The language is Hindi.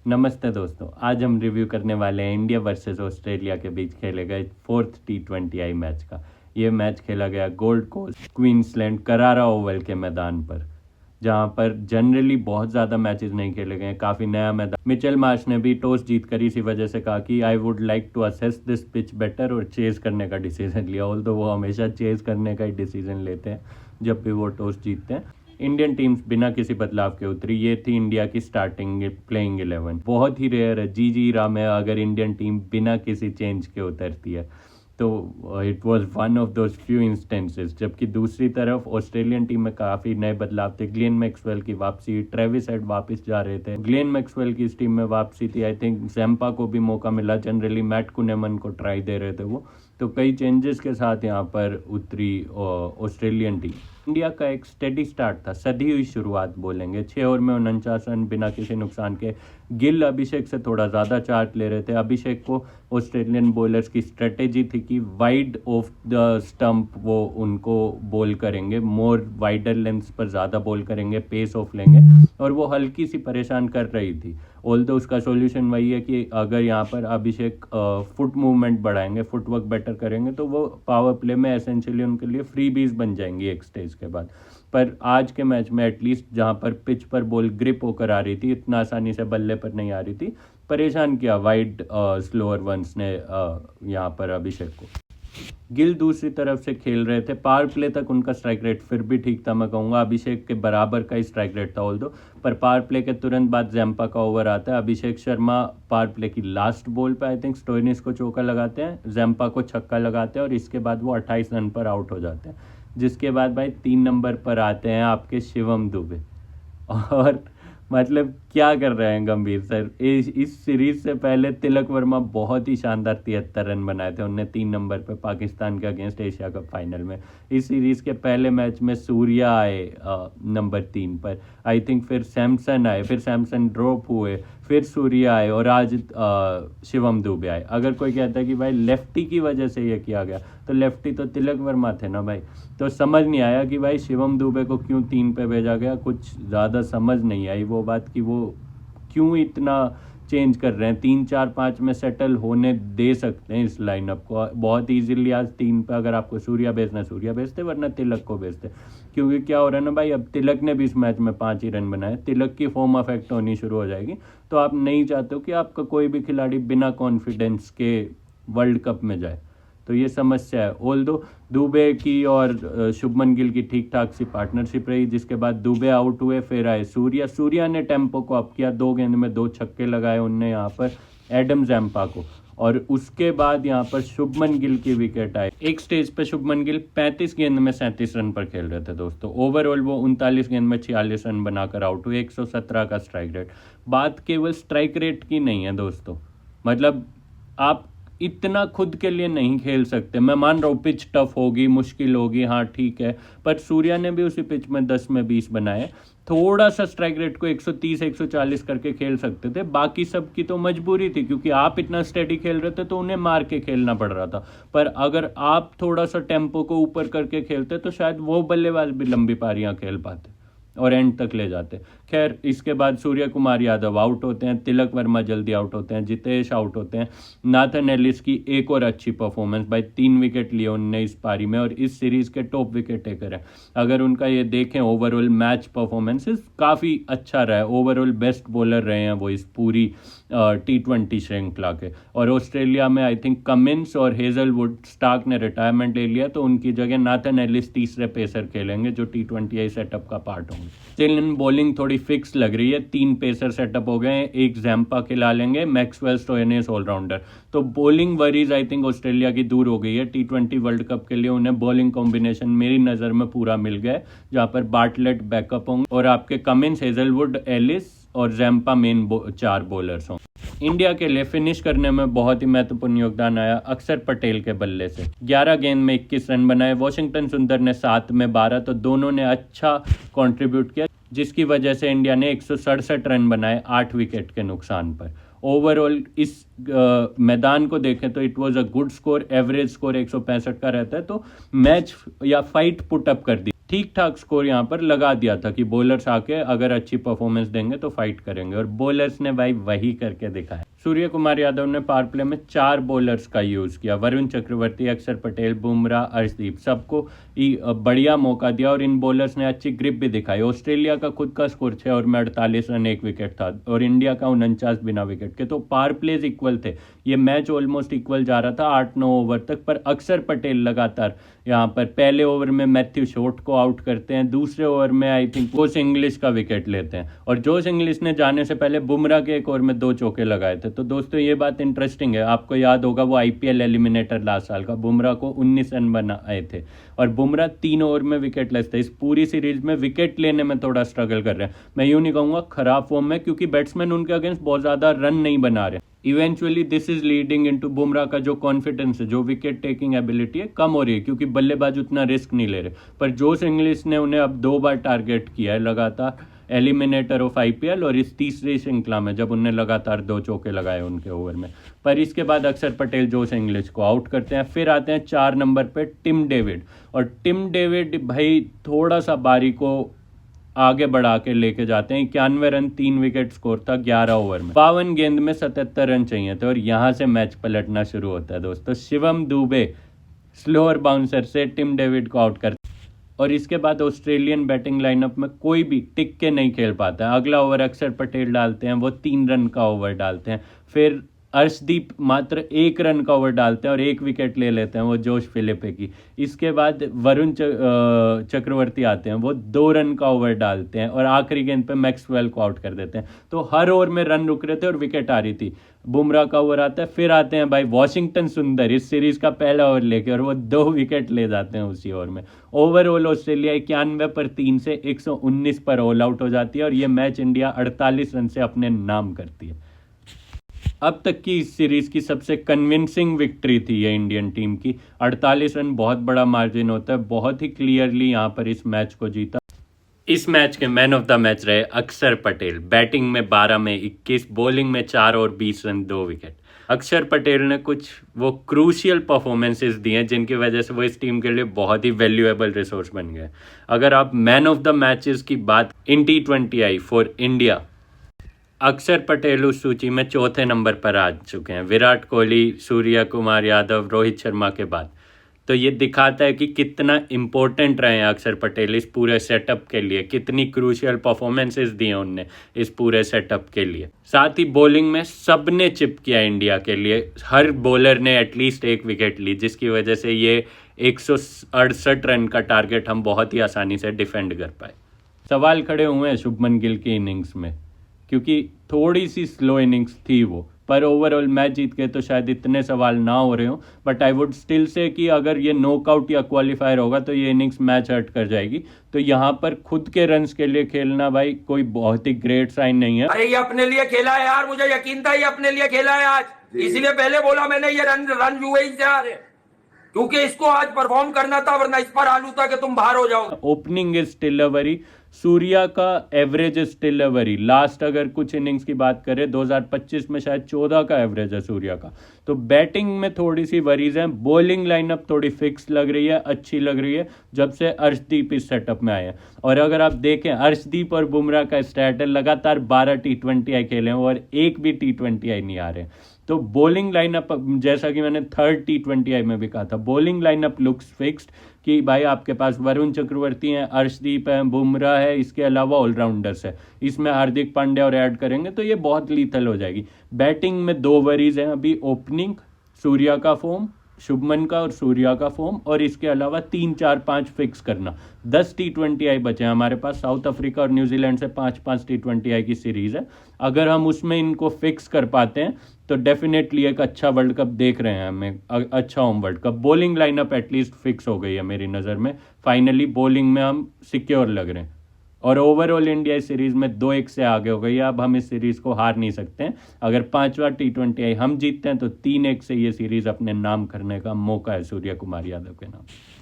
नमस्ते दोस्तों, आज हम रिव्यू करने वाले हैं इंडिया वर्सेस ऑस्ट्रेलिया के बीच खेले गए फोर्थ T20I मैच का। ये मैच खेला गया गोल्ड कोस्ट क्वींसलैंड करारा ओवल के मैदान पर, जहां पर जनरली बहुत ज़्यादा मैचेस नहीं खेले गए, काफ़ी नया मैदान। मिचेल मार्श ने भी टॉस जीत कर इसी वजह से कहा कि I would like to assess this pitch better और चेज़ करने का डिसीजन लिया। ऑल्दो वो हमेशा चेज़ करने का ही डिसीजन लेते हैं जब भी वो टॉस जीतते हैं। इंडियन टीम्स बिना किसी बदलाव के उतरी। ये थी इंडिया की स्टार्टिंग प्लेइंग 11। बहुत ही रेयर है जी राम है अगर इंडियन टीम बिना किसी चेंज के उतरती है, तो it was one of those few instances. जबकि दूसरी तरफ ऑस्ट्रेलियन टीम में काफ़ी नए बदलाव थे। ग्लेन मैक्सवेल की वापसी, ट्रेविस हेड वापस जा रहे थे। ग्लेन मैक्सवेल की इस टीम में वापसी थी। आई थिंक जैम्पा को भी मौका मिला, जनरली मैट कुनेमन को ट्राई दे रहे थे वो। तो कई चेंजेस के साथ यहाँ पर उतरी ऑस्ट्रेलियन टीम। इंडिया का एक स्टेडी स्टार्ट था, सधी हुई शुरुआत बोलेंगे। 6 ओवर में 49 रन बिना किसी नुकसान के। गिल अभिषेक से थोड़ा ज़्यादा चार्ट ले रहे थे। अभिषेक को ऑस्ट्रेलियन बॉलर्स की स्ट्रेटेजी थी कि वाइड ऑफ द स्टंप वो उनको बॉल करेंगे, मोर वाइडर लेंथ्स पर ज़्यादा बॉल करेंगे, पेस ऑफ लेंगे, और वो हल्की सी परेशान कर रही थी। ऑल्दो उसका सॉल्यूशन वही है कि अगर यहाँ पर अभिषेक फुट मूवमेंट बढ़ाएंगे, फुटवर्क बेटर करेंगे, तो वो पावर प्ले में एसेंशियली उनके लिए फ्री बीज बन जाएंगी एक स्टेज के बाद। पर आज के मैच में एटलीस्ट जहाँ पर पिच पर बॉल ग्रिप होकर आ रही थी, इतना आसानी से बल्ले पर नहीं आ रही थी, परेशान किया वाइड स्लोअर वंस ने यहाँ पर अभिषेक को। गिल दूसरी तरफ से खेल रहे थे। पावर प्ले तक उनका स्ट्राइक रेट फिर भी ठीक था, मैं कहूँगा अभिषेक के बराबर का ही स्ट्राइक रेट था ऑल्दो। पर पावर प्ले के तुरंत बाद जैम्पा का ओवर आता है। अभिषेक शर्मा पावर प्ले की लास्ट बॉल पे आई थिंक स्टोइनिस को चौका लगाते हैं, जैम्पा को छक्का लगाते हैं, और इसके बाद वो 28 रन पर आउट हो जाते हैं। जिसके बाद भाई 3 नंबर पर आते हैं आपके शिवम दुबे। और मतलब क्या कर रहे हैं गंभीर सर। इस सीरीज से पहले तिलक वर्मा बहुत ही शानदार 73 रन बनाए थे उनने 3 नंबर पे पाकिस्तान के अगेंस्ट एशिया कप फाइनल में। इस सीरीज के पहले मैच में सूर्या आए नंबर 3 पर, आई थिंक फिर सैमसन आए, फिर सैमसन ड्रॉप हुए, फिर सूर्या आए, और आज शिवम दुबे आए। अगर कोई कहता है कि भाई लेफ्टी की वजह से ये किया गया, तो लेफ्टी तो तिलक वर्मा थे ना भाई। तो समझ नहीं आया कि भाई शिवम दुबे को क्यों 3 पे भेजा गया, कुछ ज़्यादा समझ नहीं आई वो बात कि वो क्यों इतना चेंज कर रहे हैं। 3, 4, 5 में सेटल होने दे सकते हैं इस लाइनअप को बहुत इजीली। आज 3 पे अगर आपको सूर्या भेजना सूर्या भेजते, वरना तिलक को भेजते। क्योंकि क्या हो रहा है ना भाई, अब तिलक ने भी इस मैच में 5 ही रन बनाए। तिलक की फॉर्म अफेक्ट होनी शुरू हो जाएगी, तो आप नहीं चाहते हो कि आपका कोई भी खिलाड़ी बिना कॉन्फिडेंस के वर्ल्ड कप में जाए। तो ये समस्या है। ऑल्दो दुबे की और शुभमन गिल की ठीक ठाक सी पार्टनरशिप रही, जिसके बाद दुबे आउट हुए, फिर आए सूर्या। सूर्या ने टेम्पो को अप किया, 2 गेंद में 2 छक्के लगाए उनने यहाँ पर एडम जैम्पा को, और उसके बाद यहाँ पर शुभमन गिल की विकेट आई। एक स्टेज पे शुभमन गिल 35 गेंद में 37 रन पर खेल रहे थे दोस्तों। ओवरऑल वो 39 गेंद में 46 रन बनाकर आउट हुए, 117 का स्ट्राइक रेट। बात केवल स्ट्राइक रेट की नहीं है दोस्तों, मतलब आप इतना खुद के लिए नहीं खेल सकते। मैं मान रहा हूँ पिच टफ होगी, मुश्किल होगी, हाँ ठीक है, पर सूर्या ने भी उसी पिच में 10 में 20 बनाए। थोड़ा सा स्ट्राइक रेट को 130 140 करके खेल सकते थे। बाकी सब की तो मजबूरी थी, क्योंकि आप इतना स्टेडी खेल रहे थे तो उन्हें मार के खेलना पड़ रहा था। पर अगर आप थोड़ा सा टेम्पो को ऊपर करके खेलते तो शायद वो बल्लेबाज भी लंबी पारियां खेल पाते और एंड तक ले जाते। खैर, इसके बाद सूर्य कुमार यादव आउट होते हैं, तिलक वर्मा जल्दी आउट होते हैं, जितेश आउट होते हैं। नाथन एलिस की एक और अच्छी परफॉर्मेंस, भाई 3 विकेट लिए उनने इस पारी में, और इस सीरीज के टॉप विकेट टेकर है। अगर उनका ये देखें ओवरऑल मैच परफॉर्मेंसेस, काफ़ी अच्छा रहा है। ओवरऑल बेस्ट बॉलर रहे हैं वो इस पूरी T20 श्रृंखला के। और ऑस्ट्रेलिया में आई थिंक कमिंस और हेजलवुड, स्टार्क ने रिटायरमेंट ले लिया, तो उनकी जगह नाथन एलिस तीसरे पेसर खेलेंगे, जो T20I सेटअप का पार्ट होंगे। स्टिल बॉलिंग थोड़ी फिक्स लग रही है। 3 पेसर सेटअप हो गए, एक जैम्पा खिला लेंगे, मैक्सवेल स्टोइनिस ऑलराउंडर। तो bowling worries I think Australia की दूर हो गई है। T20 वर्ल्ड कप के लिए उन्हें बॉलिंग कॉम्बिनेशन मेरी नज़र में पूरा मिल गया है, जहाँ पर बार्टलेट बैकअप होंगे और आपके कमिंस, हेजलवुड, एलिस और जैम्पा मेन 4 बॉलर्स हों। इंडिया के लिए फिनिश करने में बहुत ही महत्वपूर्ण योगदान आया अक्षर पटेल के बल्ले से। 11 गेंद में 21 रन बनाए। वॉशिंगटन सुंदर ने 7 में 12, तो दोनों ने अच्छा कंट्रीब्यूट किया, जिसकी वजह से इंडिया ने 167 रन बनाए 8 विकेट के नुकसान पर। ओवरऑल इस मैदान को देखें तो it was a good score. Average score 165 का रहता है, तो मैच या फाइट पुट अप कर दी। ठीक ठाक स्कोर यहाँ पर लगा दिया था कि बॉलर्स आके अगर अच्छी परफॉर्मेंस देंगे तो फाइट करेंगे, और बॉलर्स ने भाई वही करके दिखाया। सूर्य कुमार यादव ने पावर प्ले में 4 बॉलर्स का यूज़ किया, वरुण चक्रवर्ती, अक्षर पटेल, बुमराह, अर्शदीप, सबको बढ़िया मौका दिया और इन बॉलर्स ने अच्छी ग्रिप भी दिखाई। ऑस्ट्रेलिया का खुद का स्कोर 6 ओवर में 48 रन 1 विकेट था और इंडिया का 49 बिना विकेट के, तो पावर प्लेज इक्वल थे। ये मैच ऑलमोस्ट इक्वल जा रहा था 8-9 ओवर तक, पर अक्षर पटेल लगातार यहाँ पर पहले ओवर में मैथ्यू शॉर्ट को आउट करते हैं, दूसरे ओवर में आई थिंक जोश इंग्लिश का विकेट लेते हैं, और जोश इंग्लिश ने जाने से पहले बुमराह के एक ओवर में 2 चौके लगाए थे। तो दोस्तों ये बात इंटरेस्टिंग है, आपको याद होगा वो आईपीएल एलिमिनेटर लास्ट साल का, बुमराह को 19 रन बनाए थे और बुमराह 3 ओवर में विकेट लेस थे। इस पूरी सीरीज में विकेट लेने में थोड़ा स्ट्रगल कर रहे हैं, मैं यूं नहीं कहूंगा खराब फॉर्म में, क्योंकि बैट्समैन उनके अगेंस्ट बहुत ज्यादा रन नहीं बना रहे। Eventually this is leading into Bumrah का जो कॉन्फिडेंस है, जो विकेट टेकिंग एबिलिटी है, कम हो रही है क्योंकि बल्लेबाज उतना रिस्क नहीं ले रहे। पर जोश इंग्लिश ने उन्हें अब 2 बार टारगेट किया है लगातार एलिमिनेटर ऑफ आईपीएल, और इस तीसरी श्रृंखला में जब उन्हें लगातार 2 चौके लगाए उनके ओवर में। पर इसके बाद अक्षर पटेल जोश इंग्लिश को आउट करते हैं। फिर आते हैं 4 नंबर पे टिम डेविड, और टिम डेविड भाई थोड़ा सा बारी को आगे बढ़ा के लेके जाते हैं। 91 रन 3 विकेट स्कोर था 11 ओवर में, 52 गेंद में 77 रन चाहिए थे, और यहाँ से मैच पलटना शुरू होता है दोस्तों। शिवम दुबे स्लोअर बाउंसर से टिम डेविड को आउट करते, और इसके बाद ऑस्ट्रेलियन बैटिंग लाइनअप में कोई भी टिक के नहीं खेल पाता है। अगला ओवर अक्षर पटेल डालते हैं, वो 3 रन का ओवर डालते हैं। फिर अर्शदीप मात्र 1 रन का ओवर डालते हैं और 1 विकेट ले लेते हैं, वो जोश फिलिपे की। इसके बाद वरुण चक्रवर्ती आते हैं, वो 2 रन का ओवर डालते हैं और आखिरी गेंद पे मैक्सवेल को आउट कर देते हैं। तो हर ओवर में रन रुक रहे थे और विकेट आ रही थी। बुमराह का ओवर आता है, फिर आते हैं भाई वॉशिंगटन सुंदर इस सीरीज का पहला ओवर लेके, और वो 2 विकेट ले जाते हैं उसी ओवर में। ओवरऑल ऑस्ट्रेलिया 91 पर 3 से 119 पर ऑल आउट हो जाती है, और ये मैच इंडिया 48 रन से अपने नाम करती है। अब तक की इस सीरीज की सबसे कन्विंसिंग विक्ट्री थी ये इंडियन टीम की। 48 रन बहुत बड़ा मार्जिन होता है, बहुत ही क्लियरली यहाँ पर इस मैच को जीता। इस मैच के मैन ऑफ द मैच रहे अक्षर पटेल, बैटिंग में 12 में 21, बॉलिंग में 4 और 20 रन 2 विकेट। अक्षर पटेल ने कुछ वो क्रूशियल परफॉर्मेंसेस दिए जिनकी वजह से वो इस टीम के लिए बहुत ही वैल्यूएबल रिसोर्स बन गए। अगर आप मैन ऑफ द मैचेस की बात इन T20 आई फॉर इंडिया, अक्षर पटेल उस सूची में 4थे नंबर पर आ चुके हैं, विराट कोहली, सूर्य कुमार यादव, रोहित शर्मा के बाद। तो ये दिखाता है कि कितना इम्पोर्टेंट रहे हैं अक्षर पटेल इस पूरे सेटअप के लिए, कितनी क्रूशियल परफॉर्मेंसेस दी हैं उनने इस पूरे सेटअप के लिए। साथ ही बॉलिंग में सबने चिप किया इंडिया के लिए, हर बॉलर ने एटलीस्ट 1 विकेट ली, जिसकी वजह से ये 168 रन का टारगेट हम बहुत ही आसानी से डिफेंड कर पाए। सवाल खड़े हुए हैं शुभमन गिल की इनिंग्स में, क्योंकि थोड़ी सी स्लो इनिंग्स थी वो, पर ओवरऑल मैच जीत गए तो शायद इतने सवाल ना हो रहे हो। But I would still say कि अगर ये नॉकआउट या क्वालिफायर होगा तो ये इनिंग्स मैच हर्ट कर जाएगी। तो यहाँ पर खुद के रन्स के लिए खेलना भाई कोई बहुत ही ग्रेट साइन नहीं है। अरे ये अपने लिए खेला है यार, मुझे यकीन था ये अपने लिए खेला है आज, इसीलिए पहले बोला मैंने ये रन हुए ही जा रहे, क्योंकि इसको आज परफॉर्म करना था, वरना इस पर आलू था कि तुम बाहर हो जाओगे। Opening is still a worry, Surya का average is still a worry. Last अगर कुछ इनिंग्स की बात करें 2025 में शायद 14 का एवरेज है सूर्या का। तो बैटिंग में थोड़ी सी वरीज हैं, बॉलिंग लाइनअप थोड़ी फिक्स लग रही है, अच्छी लग रही है जब से अर्शदीप इस सेटअप में आए हैं। और अगर आप देखें अर्शदीप और बुमराह का स्टैट है, लगातार 12 T20 आई खेले हैं और एक भी T20 आई नहीं आ रहे। तो बॉलिंग लाइनअप, जैसा कि मैंने 3rd T20 आई में भी कहा था, बॉलिंग लाइनअप लुक्स फिक्स्ड कि भाई आपके पास वरुण चक्रवर्ती हैं, अर्शदीप हैं, बुमराह है, इसके अलावा ऑलराउंडर्स है। इसमें हार्दिक पांड्या और ऐड करेंगे तो ये बहुत लीथल हो जाएगी। बैटिंग में 2 वरीज हैं अभी, ओपनिंग सूर्या का फॉर्म, शुभमन का और सूर्या का फॉर्म, और इसके अलावा 3, 4, 5 फिक्स करना। 10 T20 आई बचे हैं हमारे पास, साउथ अफ्रीका और न्यूजीलैंड से 5-5 T20 आई की सीरीज है। अगर हम उसमें इनको फिक्स कर पाते हैं तो डेफिनेटली एक अच्छा वर्ल्ड कप देख रहे हैं हमें, अच्छा home world cup. Bowling lineup at least fix हो गई है मेरी नज़र में, फाइनली बॉलिंग में हम सिक्योर लग रहे हैं। और ओवरऑल इंडिया इस सीरीज में 2-1 से आगे हो गई है। अब हम इस सीरीज को हार नहीं सकते हैं। अगर 5वां T20 आई हम जीतते हैं तो 3-1 से ये सीरीज अपने नाम करने का मौका है सूर्य कुमार यादव के नाम।